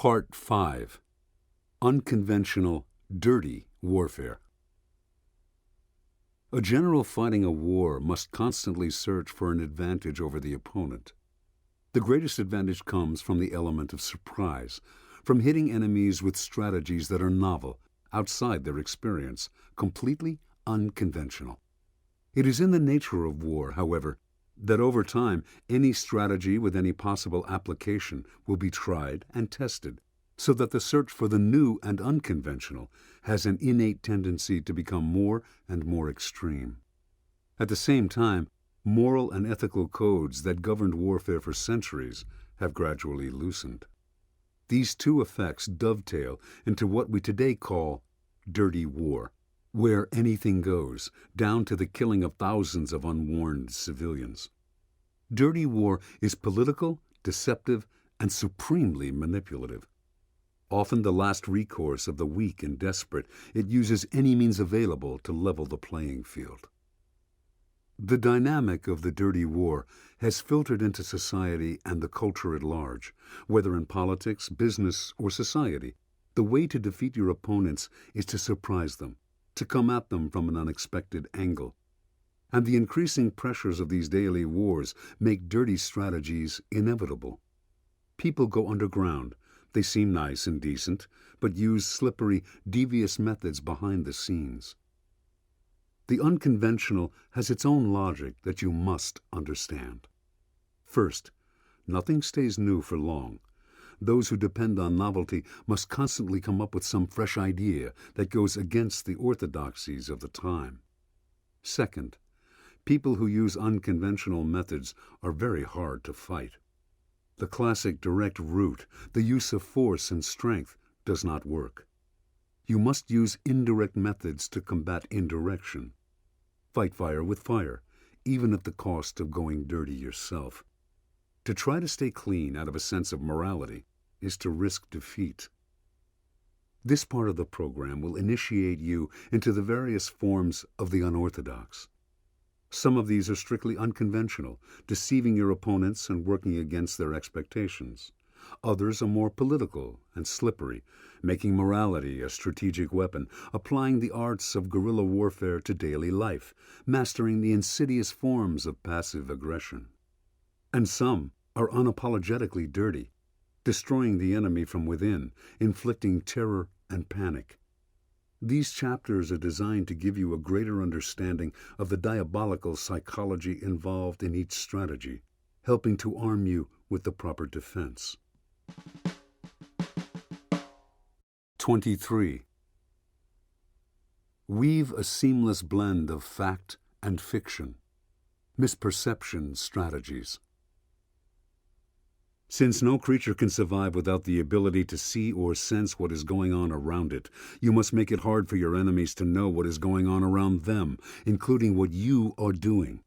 Part 5. Unconventional, Dirty Warfare. A general fighting a war must constantly search for an advantage over the opponent. The greatest advantage comes from the element of surprise, from hitting enemies with strategies that are novel, outside their experience, completely unconventional. It is in the nature of war, however, that over time any strategy with any possible application will be tried and tested, so that the search for the new and unconventional has an innate tendency to become more and more extreme. At the same time, moral and ethical codes that governed warfare for centuries have gradually loosened. These two effects dovetail into what we today call dirty war, where anything goes, down to the killing of thousands of unwarned civilians. Dirty war is political, deceptive, and supremely manipulative. Often the last recourse of the weak and desperate, it uses any means available to level the playing field. The dynamic of the dirty war has filtered into society and the culture at large, whether in politics, business, or society. The way to defeat your opponents is to surprise them, to come at them from an unexpected angle. And the increasing pressures of these daily wars make dirty strategies inevitable. People go underground. They seem nice and decent, but use slippery, devious methods behind the scenes. The unconventional has its own logic that you must understand. First, nothing stays new for long. Those who depend on novelty must constantly come up with some fresh idea that goes against the orthodoxies of the time. Second, people who use unconventional methods are very hard to fight. The classic direct route, the use of force and strength, does not work. You must use indirect methods to combat indirection. Fight fire with fire, even at the cost of going dirty yourself. To try to stay clean out of a sense of morality is to risk defeat. This part of the program will initiate you into the various forms of the unorthodox. Some of these are strictly unconventional, deceiving your opponents and working against their expectations. Others are more political and slippery, making morality a strategic weapon, applying the arts of guerrilla warfare to daily life, mastering the insidious forms of passive aggression. And some are unapologetically dirty, destroying the enemy from within, inflicting terror and panic. These chapters are designed to give you a greater understanding of the diabolical psychology involved in each strategy, helping to arm you with the proper defense. 23. Weave a seamless blend of fact and fiction. Misperception strategies. Since no creature can survive without the ability to see or sense what is going on around it, you must make it hard for your enemies to know what is going on around them, including what you are doing.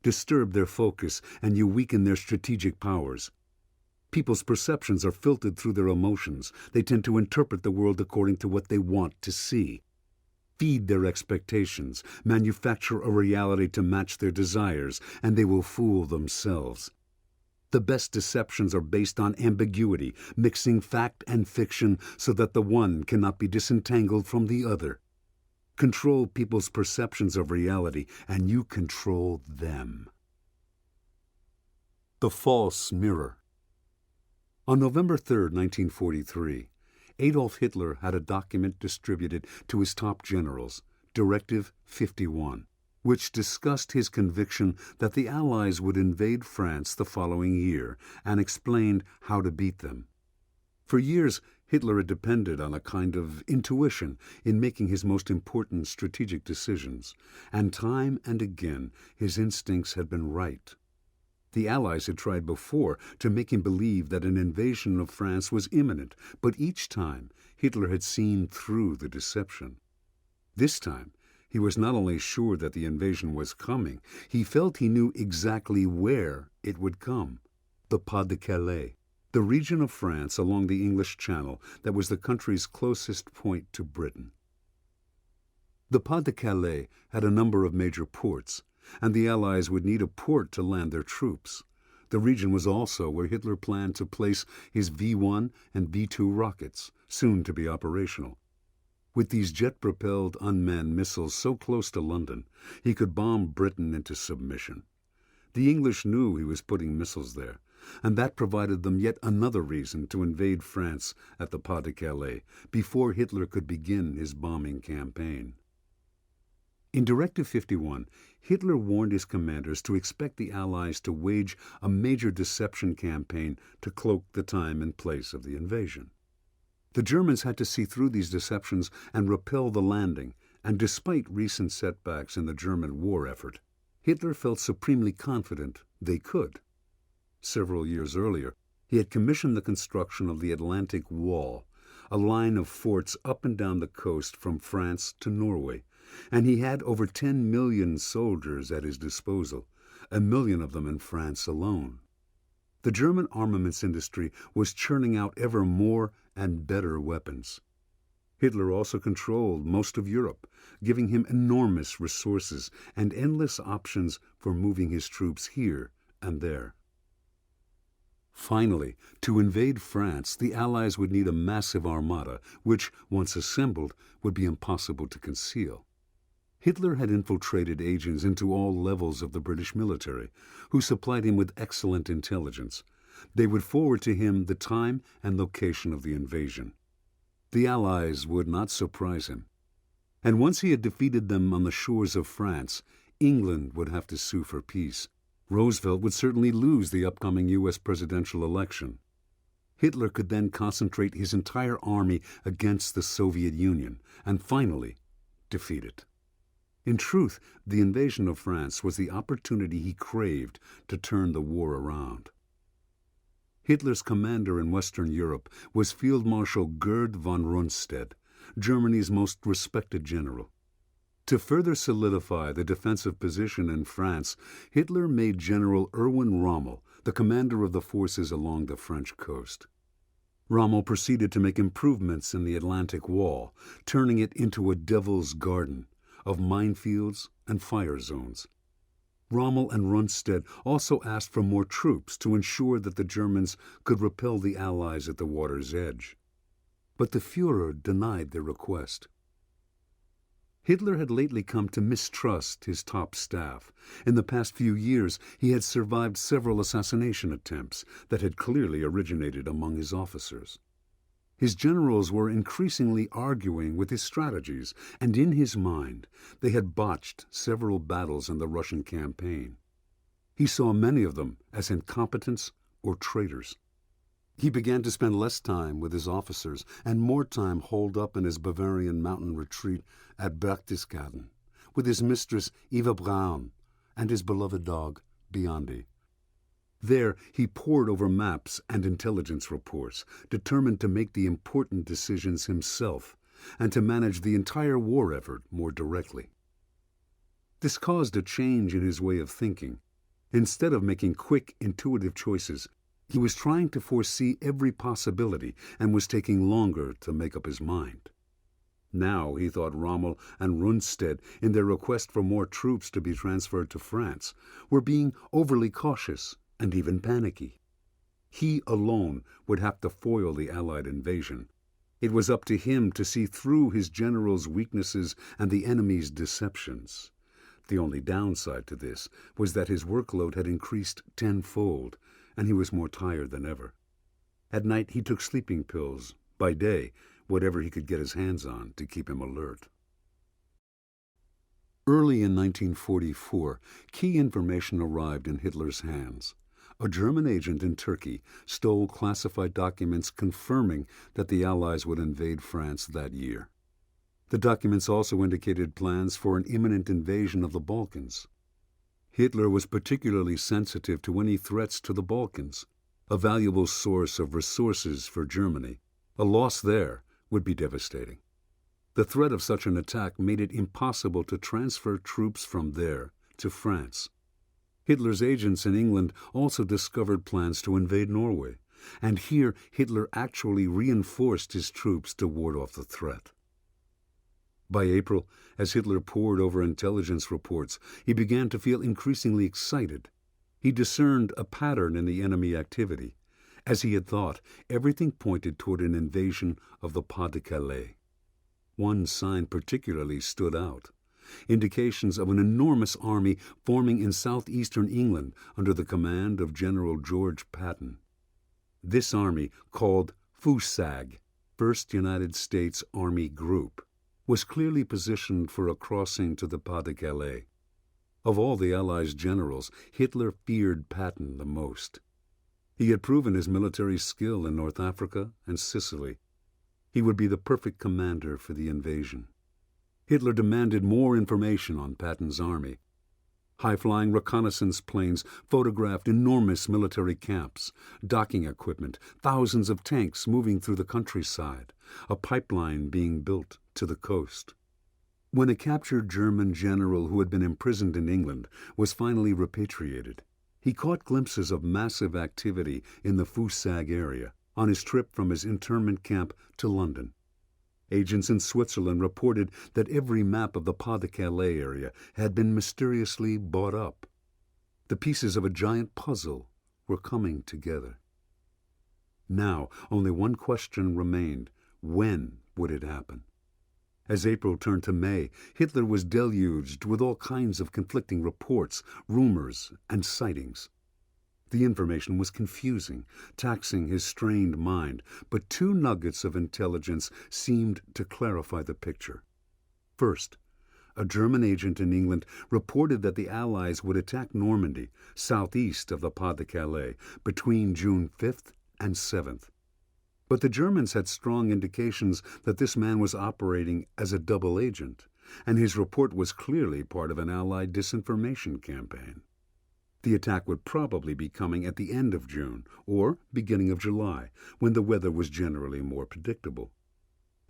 Disturb their focus, and you weaken their strategic powers. People's perceptions are filtered through their emotions. They tend to interpret the world according to what they want to see. Feed their expectations, manufacture a reality to match their desires, and they will fool themselves. The best deceptions are based on ambiguity, mixing fact and fiction so that the one cannot be disentangled from the other. Control people's perceptions of reality, and you control them. The False Mirror. On November 3, 1943, Adolf Hitler had a document distributed to his top generals, Directive 51. Which discussed his conviction that the Allies would invade France the following year and explained how to beat them. For years, Hitler had depended on a kind of intuition in making his most important strategic decisions, and time and again his instincts had been right. The Allies had tried before to make him believe that an invasion of France was imminent, but each time Hitler had seen through the deception. This time, he was not only sure that the invasion was coming, he felt he knew exactly where it would come. The Pas-de-Calais, the region of France along the English Channel that was the country's closest point to Britain. The Pas-de-Calais had a number of major ports, and the Allies would need a port to land their troops. The region was also where Hitler planned to place his V-1 and V-2 rockets, soon to be operational. With these jet-propelled unmanned missiles so close to London, he could bomb Britain into submission. The English knew he was putting missiles there, and that provided them yet another reason to invade France at the Pas de Calais before Hitler could begin his bombing campaign. In Directive 51, Hitler warned his commanders to expect the Allies to wage a major deception campaign to cloak the time and place of the invasion. The Germans had to see through these deceptions and repel the landing, and despite recent setbacks in the German war effort, Hitler felt supremely confident they could. Several years earlier, he had commissioned the construction of the Atlantic Wall, a line of forts up and down the coast from France to Norway, and he had over 10 million soldiers at his disposal, 1 million of them in France alone. The German armaments industry was churning out ever more and better weapons. Hitler also controlled most of Europe, giving him enormous resources and endless options for moving his troops here and there. Finally, to invade France, the Allies would need a massive armada, which, once assembled, would be impossible to conceal. Hitler had infiltrated agents into all levels of the British military, who supplied him with excellent intelligence. They would forward to him the time and location of the invasion. The Allies would not surprise him. And once he had defeated them on the shores of France, England would have to sue for peace. Roosevelt would certainly lose the upcoming U.S. presidential election. Hitler could then concentrate his entire army against the Soviet Union and finally defeat it. In truth, the invasion of France was the opportunity he craved to turn the war around. Hitler's commander in Western Europe was Field Marshal Gerd von Rundstedt, Germany's most respected general. To further solidify the defensive position in France, Hitler made General Erwin Rommel the commander of the forces along the French coast. Rommel proceeded to make improvements in the Atlantic Wall, turning it into a devil's garden of minefields and fire zones. Rommel and Rundstedt also asked for more troops to ensure that the Germans could repel the Allies at the water's edge. But the Führer denied their request. Hitler had lately come to mistrust his top staff. In the past few years, he had survived several assassination attempts that had clearly originated among his officers. His generals were increasingly arguing with his strategies, and in his mind, they had botched several battles in the Russian campaign. He saw many of them as incompetents or traitors. He began to spend less time with his officers and more time holed up in his Bavarian mountain retreat at Berchtesgaden with his mistress Eva Braun and his beloved dog Biondi. There he pored over maps and intelligence reports, determined to make the important decisions himself and to manage the entire war effort more directly. This caused a change in his way of thinking. Instead of making quick, intuitive choices, he was trying to foresee every possibility and was taking longer to make up his mind. Now he thought Rommel and Rundstedt, in their request for more troops to be transferred to France, were being overly cautious and even panicky. He alone would have to foil the Allied invasion. It was up to him to see through his generals' weaknesses and the enemy's deceptions. The only downside to this was that his workload had increased tenfold, and he was more tired than ever. At night he took sleeping pills, by day whatever he could get his hands on to keep him alert. Early in 1944, key information arrived in Hitler's hands. A German agent in Turkey stole classified documents confirming that the Allies would invade France that year. The documents also indicated plans for an imminent invasion of the Balkans. Hitler was particularly sensitive to any threats to the Balkans, a valuable source of resources for Germany. A loss there would be devastating. The threat of such an attack made it impossible to transfer troops from there to France. Hitler's agents in England also discovered plans to invade Norway, and here Hitler actually reinforced his troops to ward off the threat. By April, as Hitler pored over intelligence reports, he began to feel increasingly excited. He discerned a pattern in the enemy activity. As he had thought, everything pointed toward an invasion of the Pas-de-Calais. One sign particularly stood out: indications of an enormous army forming in southeastern England under the command of General George Patton. This army, called FUSAG, First United States Army Group, was clearly positioned for a crossing to the Pas-de-Calais. Of all the Allies' generals, Hitler feared Patton the most. He had proven his military skill in North Africa and Sicily. He would be the perfect commander for the invasion. Hitler demanded more information on Patton's army. High-flying reconnaissance planes photographed enormous military camps, docking equipment, thousands of tanks moving through the countryside, a pipeline being built to the coast. When a captured German general who had been imprisoned in England was finally repatriated, he caught glimpses of massive activity in the FUSAG area on his trip from his internment camp to London. Agents in Switzerland reported that every map of the Pas-de-Calais area had been mysteriously bought up. The pieces of a giant puzzle were coming together. Now, only one question remained: when would it happen? As April turned to May, Hitler was deluged with all kinds of conflicting reports, rumors, and sightings. The information was confusing, taxing his strained mind, but two nuggets of intelligence seemed to clarify the picture. First, a German agent in England reported that the Allies would attack Normandy, southeast of the Pas-de-Calais, between June 5th and 7th. But the Germans had strong indications that this man was operating as a double agent, and his report was clearly part of an Allied disinformation campaign. The attack would probably be coming at the end of June or beginning of July, when the weather was generally more predictable.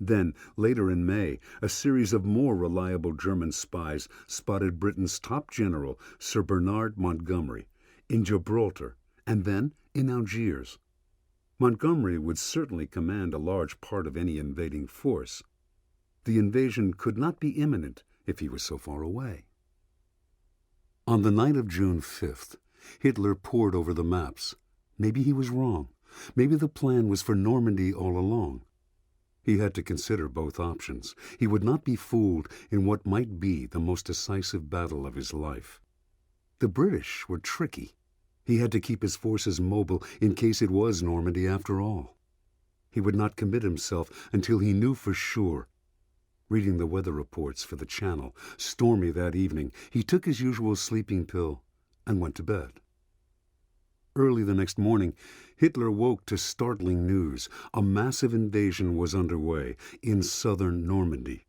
Then, later in May, a series of more reliable German spies spotted Britain's top general, Sir Bernard Montgomery, in Gibraltar and then in Algiers. Montgomery would certainly command a large part of any invading force. The invasion could not be imminent if he was so far away. On the night of June 5th, Hitler pored over the maps. Maybe he was wrong. Maybe the plan was for Normandy all along. He had to consider both options. He would not be fooled in what might be the most decisive battle of his life. The British were tricky. He had to keep his forces mobile in case it was Normandy after all. He would not commit himself until he knew for sure. Reading the weather reports for the Channel, stormy that evening, he took his usual sleeping pill and went to bed. Early the next morning, Hitler woke to startling news. A massive invasion was underway in southern Normandy.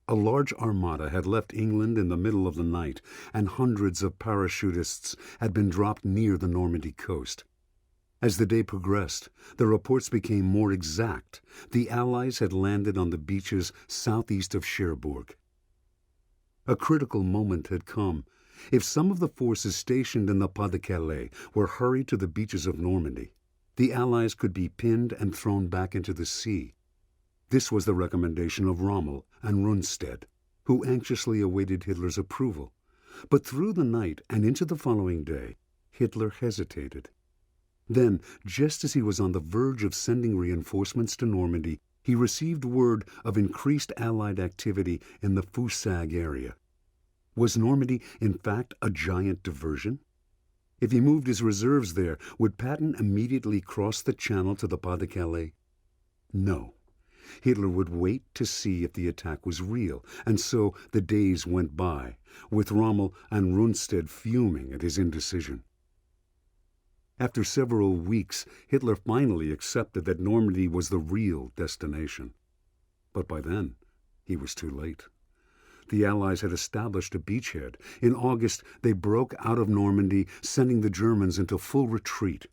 A large armada had left England in the middle of the night, and hundreds of parachutists had been dropped near the Normandy coast. As the day progressed, the reports became more exact. The Allies had landed on the beaches southeast of Cherbourg. A critical moment had come. If some of the forces stationed in the Pas-de-Calais were hurried to the beaches of Normandy, the Allies could be pinned and thrown back into the sea. This was the recommendation of Rommel and Rundstedt, who anxiously awaited Hitler's approval. But through the night and into the following day, Hitler hesitated. Then, just as he was on the verge of sending reinforcements to Normandy, he received word of increased Allied activity in the FUSAG area. Was Normandy, in fact, a giant diversion? If he moved his reserves there, would Patton immediately cross the Channel to the Pas-de-Calais? No. Hitler would wait to see if the attack was real, and so the days went by, with Rommel and Rundstedt fuming at his indecision. After several weeks, Hitler finally accepted that Normandy was the real destination. But by then, he was too late. The Allies had established a beachhead. In August, they broke out of Normandy, sending the Germans into full retreat.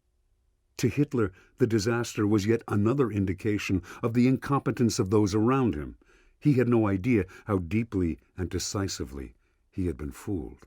To Hitler, the disaster was yet another indication of the incompetence of those around him. He had no idea how deeply and decisively he had been fooled.